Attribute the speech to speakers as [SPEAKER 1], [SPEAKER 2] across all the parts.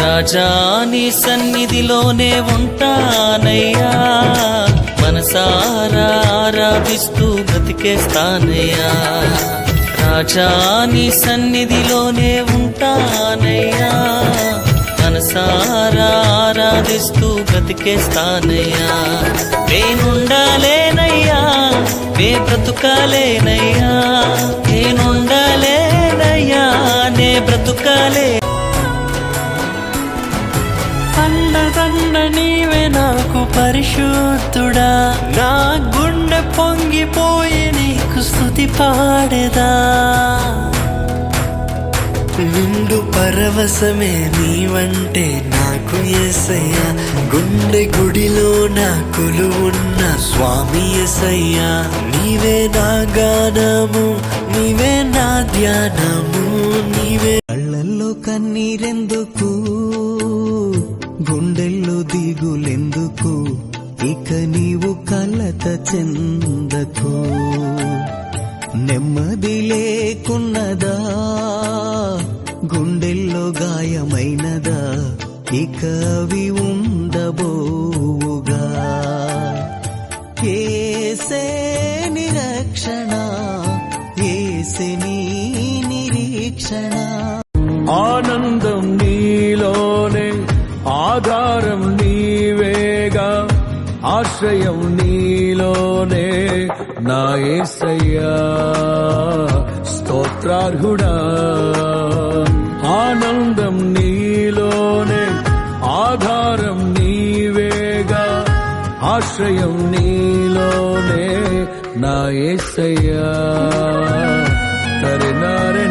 [SPEAKER 1] రాజా నీ సన్నిధిలోనే ఉంటానయ్యా, మనసారా ఆరాధిస్తూ బ్రతికేస్తానయ్యా. రాజా నీ సన్నిధిలోనే ఉంటానయ్యా, మనసారా ఆరాధిస్తూ బ్రతికేస్తానయ్యా. నేనుండాలేనయ్యా, నే బ్రతుకాలేనయ్యా, నేనుండాలేనయ్యా, నే బ్రతుకాలే. అండదండ నీవే నాకు పరిశుద్ధుడా, నా గుండె పొంగిపోయి నీకు స్తుతి పాడేదా. నిండు పరవశమే నీవంటే నాకు యేసయ్యా, గుండె గుడిలో నా కొలువున్న స్వామి యేసయ్యా. నీవే నా గానము, నీవే నా ధ్యానము, నీవే. కళ్ళల్లో కన్నీరెందుకు, గుండెల్లో దిగులెందుకు, ఇక నీవు కలత చెందకు. నెమ్మది లేకున్నదా, గుండెల్లో గాయమైనదా, ఇక అవి ఉండబోవుగా. యేసే నిరక్షణ, యేసే నీ నిరీక్షణ.
[SPEAKER 2] ఆనందం నీలోనే, ఆధారం నీవేగా, ఆశ్రయం నీలోనే నా యేసయ్యా, స్తోత్రార్హుడా. ఆనందం నీలోనే, ఆధారం నీవేగా, ఆశ్రయం నీలోనే నా యేసయ్యా. తరినారే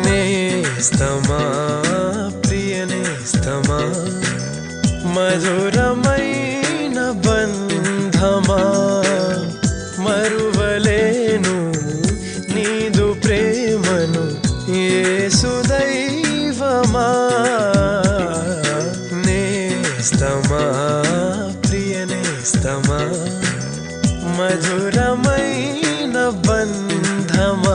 [SPEAKER 3] నేస్తమా ప్రియ నేస్తమా, మధురమైన బంధమా, మరువలేను నీదు ప్రేమను యేసు దైవమా. నేస్తమా ప్రియ నేస్తమా, మధురమైన బంధమా,